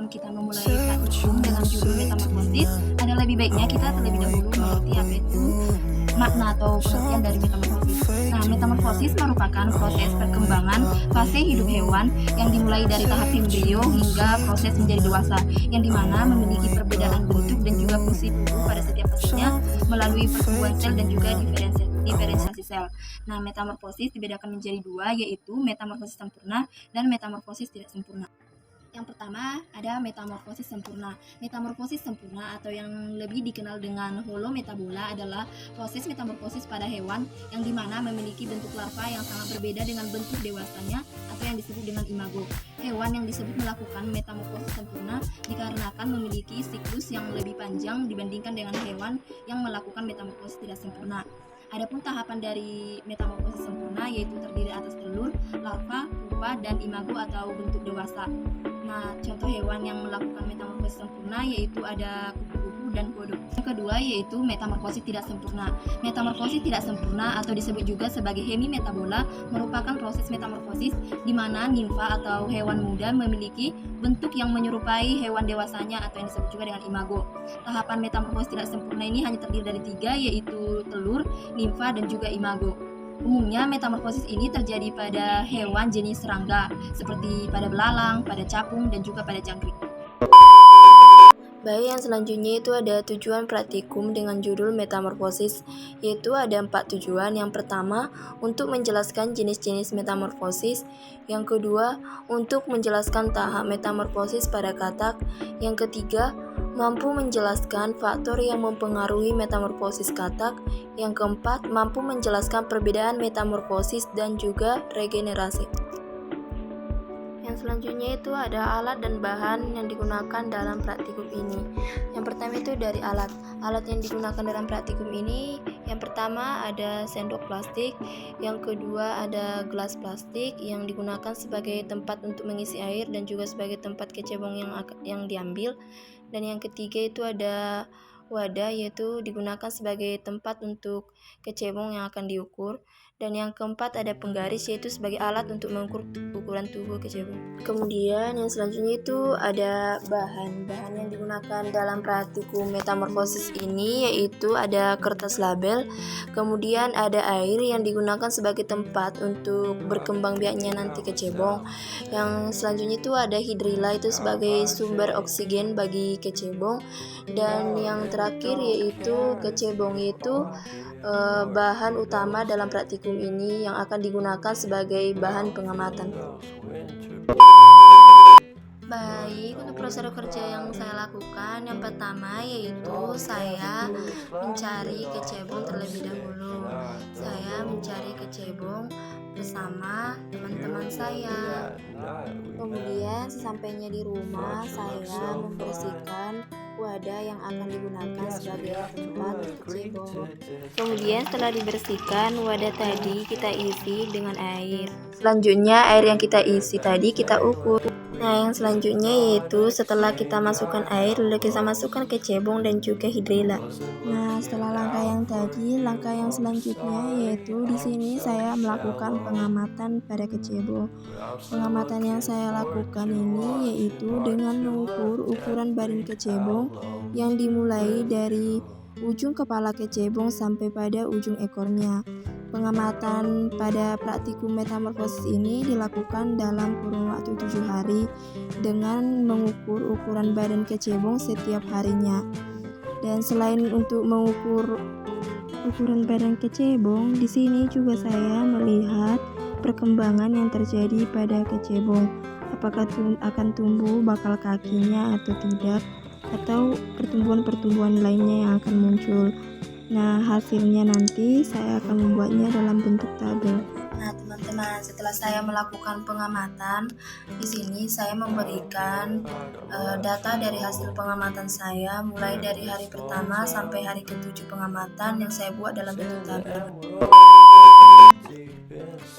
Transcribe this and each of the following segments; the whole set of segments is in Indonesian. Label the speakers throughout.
Speaker 1: sebelum kita memulai praktikum dengan judul metamorfosis, ada lebih baiknya kita terlebih dahulu mengerti apa itu makna atau pengertian dari metamorfosis. Nah, metamorfosis merupakan proses perkembangan fase hidup hewan yang dimulai dari tahap embrio hingga proses menjadi dewasa, yang dimana memiliki perbedaan bentuk dan juga fungsi tubuh pada setiap fasenya melalui pertumbuhan sel dan juga diferensiasi sel. Nah, metamorfosis dibedakan menjadi dua, yaitu metamorfosis sempurna dan metamorfosis tidak sempurna. Yang pertama ada metamorfosis sempurna. Metamorfosis sempurna atau yang lebih dikenal dengan holometabola adalah proses metamorfosis pada hewan yang dimana memiliki bentuk larva yang sangat berbeda dengan bentuk dewasanya atau yang disebut dengan imago. Hewan yang disebut melakukan metamorfosis sempurna dikarenakan memiliki siklus yang lebih panjang dibandingkan dengan hewan yang melakukan metamorfosis tidak sempurna. Adapun tahapan dari metamorfosis sempurna yaitu terdiri atas telur, larva, pupa, dan imago atau bentuk dewasa. Nah, contoh hewan yang melakukan metamorfosis sempurna yaitu ada kupu-kupu dan kodok. Yang kedua yaitu metamorfosis tidak sempurna. Metamorfosis tidak sempurna atau disebut juga sebagai hemimetabola merupakan proses metamorfosis di mana nimfa atau hewan muda memiliki bentuk yang menyerupai hewan dewasanya atau yang disebut juga dengan imago. Tahapan metamorfosis tidak sempurna ini hanya terdiri dari tiga, yaitu telur, nimfa, dan juga imago. Umumnya metamorfosis ini terjadi pada hewan jenis serangga seperti pada belalang, pada capung, dan juga pada jangkrik.
Speaker 2: Baik, yang selanjutnya itu ada tujuan praktikum dengan judul metamorfosis, yaitu ada 4 tujuan. Yang pertama, untuk menjelaskan jenis-jenis metamorfosis. Yang kedua, untuk menjelaskan tahap metamorfosis pada katak. Yang ketiga, mampu menjelaskan faktor yang mempengaruhi metamorfosis katak. Yang keempat, mampu menjelaskan perbedaan metamorfosis dan juga regenerasi. Yang selanjutnya itu ada alat dan bahan yang digunakan dalam praktikum ini. Yang pertama itu dari alat. Alat yang digunakan dalam praktikum ini, yang pertama ada sendok plastik, yang kedua ada gelas plastik yang digunakan sebagai tempat untuk mengisi air dan juga sebagai tempat kecebong yang diambil. Dan yang ketiga itu ada wadah, yaitu digunakan sebagai tempat untuk kecebong yang akan diukur. Dan yang keempat ada penggaris, yaitu sebagai alat untuk mengukur ukuran tubuh kecebong. Kemudian yang selanjutnya itu ada bahan yang digunakan dalam praktikum metamorfosis ini, yaitu ada kertas label, kemudian ada air yang digunakan sebagai tempat untuk berkembang biaknya nanti kecebong. Yang selanjutnya itu ada hidrilla, itu sebagai sumber oksigen bagi kecebong. Dan yang terakhir yaitu kecebong, yaitu bahan utama dalam praktikum ini yang akan digunakan sebagai bahan pengamatan. Baik, untuk prosedur kerja yang saya lakukan, yang pertama yaitu saya mencari kecebong terlebih dahulu. Saya mencari kecebong bersama teman-teman saya. Kemudian sesampainya di rumah, saya membersihkan wadah yang akan digunakan sebagai tempat kecebong. Kemudian setelah dibersihkan, wadah tadi kita isi dengan air. Selanjutnya air yang kita isi tadi kita ukur. Nah, yang selanjutnya yaitu setelah kita masukkan air, lalu kita masukkan kecebong dan juga hidrilla. Nah, setelah langkah yang tadi, langkah yang selanjutnya yaitu di sini saya melakukan pengamatan pada kecebong. Pengamatan yang saya lakukan ini yaitu dengan mengukur ukuran badan kecebong yang dimulai dari ujung kepala kecebong sampai pada ujung ekornya. Pengamatan pada praktikum metamorfosis ini dilakukan dalam kurun waktu 7 hari dengan mengukur ukuran badan kecebong setiap harinya. Dan selain untuk mengukur ukuran badan kecebong, di sini juga saya melihat perkembangan yang terjadi pada kecebong. Apakah akan tumbuh bakal kakinya atau tidak, atau pertumbuhan-pertumbuhan lainnya yang akan muncul. Nah, hasilnya nanti saya akan membuatnya dalam bentuk tabel. Nah, teman-teman, setelah saya melakukan pengamatan, di sini saya memberikan data dari hasil pengamatan saya mulai dari hari pertama sampai hari ke-7 pengamatan yang saya buat dalam bentuk tabel.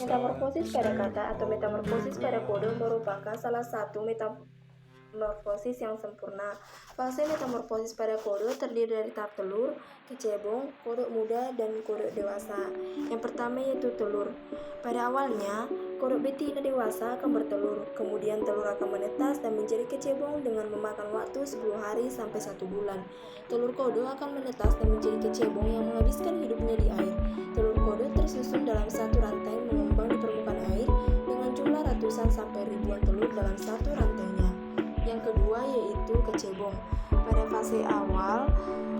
Speaker 2: Metamorfosis pada kata atau metamorfosis pada kode merupakan salah satu metamorfosis yang sempurna. Fase metamorfosis pada kodok terdiri dari tahap telur, kecebong, kodok muda, dan kodok dewasa. Yang pertama yaitu telur. Pada awalnya, kodok betina dewasa akan bertelur, kemudian telur akan menetas dan menjadi kecebong dengan memakan waktu 10 hari sampai 1 bulan. Telur kodok akan menetas dan menjadi kecebong yang menghabiskan hidupnya di air. Telur kodok tersusun dalam satu rantai mengembang di permukaan air dengan jumlah ratusan sampai ribuan telur dalam satu rantainya. Yang kedua yaitu kecebong. Pada fase awal,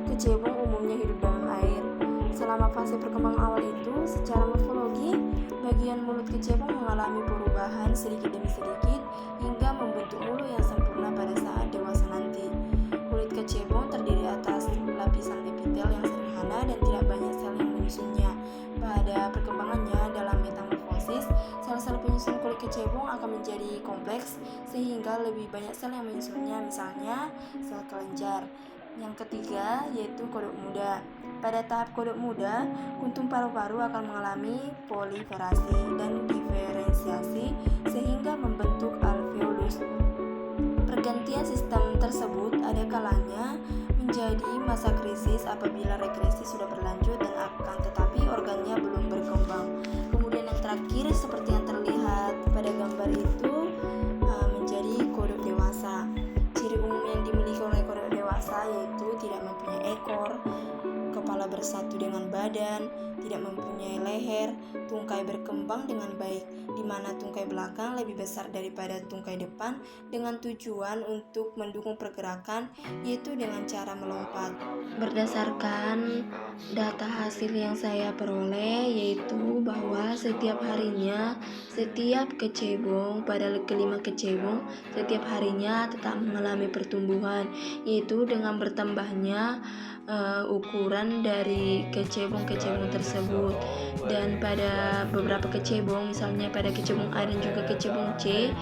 Speaker 2: kecebong umumnya hidup dalam air. Selama fase perkembangan awal itu, secara morfologi, bagian mulut kecebong mengalami perubahan sedikit demi sedikit hingga membentuk mulut yang sempurna pada saat dewasa nanti. Kulit kecebong terdiri atas lapisan epitel yang sederhana dan tidak banyak sel yang menyusunnya. Pada perkembangannya dalam metamorfosis, sel-sel penyusun kulit kecebong akan menjadi kompleks sehingga lebih banyak sel yang menyusunnya, misalnya sel kelenjar. Yang ketiga yaitu kodok muda. Pada tahap kodok muda, kuntum paru-paru akan mengalami proliferasi dan diferensiasi sehingga membentuk alveolus. Pergantian sistem tersebut ada kalanya menjadi masa krisis apabila regresi sudah berlanjut dan akan tetapi organnya belum berkembang. Kemudian yang terakhir seperti yang terlihat pada gambar itu menjadi kodok dewasa. Ciri umum yang dimiliki oleh kodok dewasa yaitu tidak mempunyai ekor, kepala bersatu dengan badan, tidak mempunyai leher, tungkai berkembang dengan baik, di mana tungkai belakang lebih besar daripada tungkai depan dengan tujuan untuk mendukung pergerakan, yaitu dengan cara melompat. Berdasarkan data hasil yang saya peroleh, yaitu bahwa setiap harinya, setiap kecebong pada kelima kecebong, setiap harinya tetap mengalami pertumbuhan, yaitu dengan bertambahnya ukuran dari kecebong-kecebong tersebut. Dan pada beberapa kecebong, misalnya pada kecebong A dan juga kecebong C,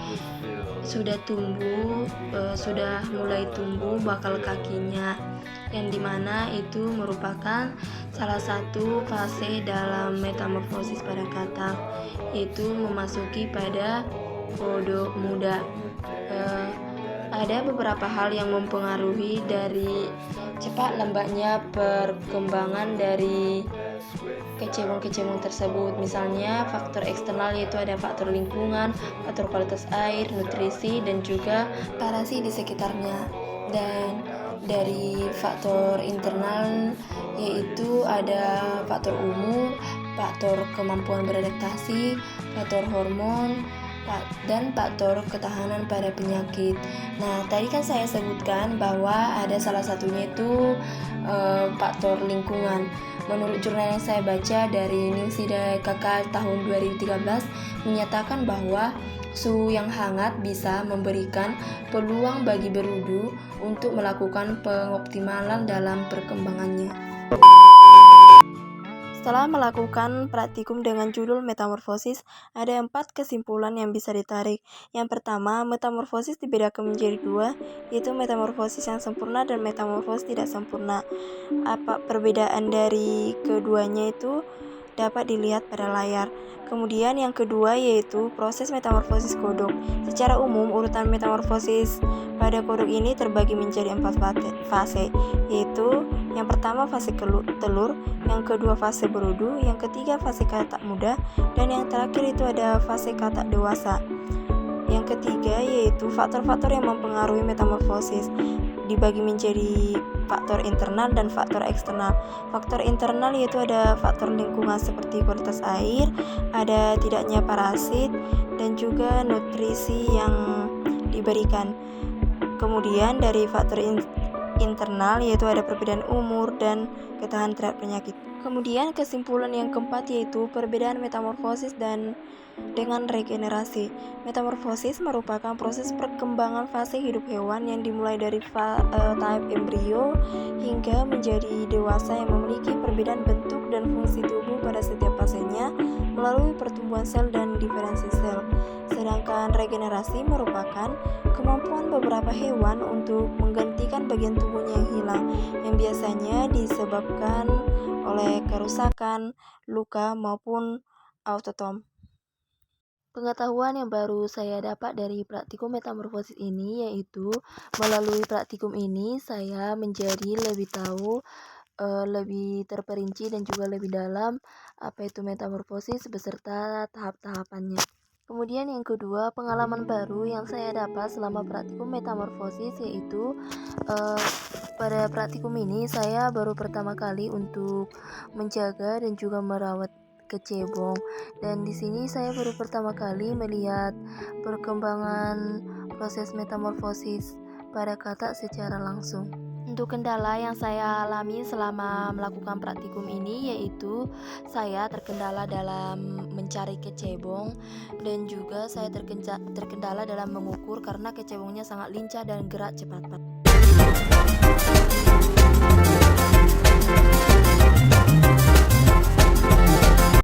Speaker 2: sudah mulai tumbuh bakal kakinya, yang dimana itu merupakan salah satu fase dalam metamorfosis pada katak, yaitu memasuki pada kodok muda. Ada beberapa hal yang mempengaruhi dari cepat lambatnya perkembangan dari kecebong-kecebong tersebut. Misalnya faktor eksternal yaitu ada faktor lingkungan, faktor kualitas air, nutrisi, dan juga parasit di sekitarnya. Dan dari faktor internal yaitu ada faktor umur, faktor kemampuan beradaptasi, faktor hormon, dan faktor ketahanan pada penyakit. Nah, tadi kan saya sebutkan bahwa ada salah satunya itu faktor lingkungan. Menurut jurnal yang saya baca dari Ningsida KK tahun 2013 menyatakan bahwa suhu yang hangat bisa memberikan peluang bagi berudu untuk melakukan pengoptimalan dalam perkembangannya. Setelah melakukan praktikum dengan judul metamorfosis, ada 4 kesimpulan yang bisa ditarik. Yang pertama, metamorfosis dibedakan menjadi 2, yaitu metamorfosis yang sempurna dan metamorfosis tidak sempurna. Apa perbedaan dari keduanya itu dapat dilihat pada layar. Kemudian yang kedua yaitu proses metamorfosis kodok. Secara umum, urutan metamorfosis pada kodok ini terbagi menjadi 4 fase, yaitu yang pertama fase telur, yang kedua fase berudu, yang ketiga fase katak muda, dan yang terakhir itu ada fase katak dewasa. Yang ketiga yaitu faktor-faktor yang mempengaruhi metamorfosis, dibagi menjadi faktor internal dan faktor eksternal. Faktor internal yaitu ada faktor lingkungan seperti kualitas air, ada tidaknya parasit, dan juga nutrisi yang diberikan. Kemudian dari faktor internal yaitu ada perbedaan umur dan ketahanan terhadap penyakit. Kemudian kesimpulan yang keempat yaitu perbedaan metamorfosis dan dengan regenerasi. Metamorfosis merupakan proses perkembangan fase hidup hewan yang dimulai dari tahap embrio hingga menjadi dewasa yang memiliki perbedaan bentuk dan fungsi tubuh pada setiap fasenya melalui pertumbuhan sel dan diferensi sel. Sedangkan regenerasi merupakan kemampuan beberapa hewan untuk menggantikan bagian tubuhnya yang hilang, yang biasanya disebabkan oleh kerusakan, luka, maupun autotom. Pengetahuan yang baru saya dapat dari praktikum metamorfosis ini yaitu melalui praktikum ini saya menjadi lebih tahu, lebih terperinci dan juga lebih dalam apa itu metamorfosis beserta tahap-tahapannya. Kemudian yang kedua, pengalaman baru yang saya dapat selama praktikum metamorfosis yaitu pada praktikum ini saya baru pertama kali untuk menjaga dan juga merawat kecebong, dan di sini saya baru pertama kali melihat perkembangan proses metamorfosis pada katak secara langsung. Untuk kendala yang saya alami selama melakukan praktikum ini yaitu saya terkendala dalam mencari kecebong dan juga saya terkendala dalam mengukur karena kecebongnya sangat lincah dan gerak cepat.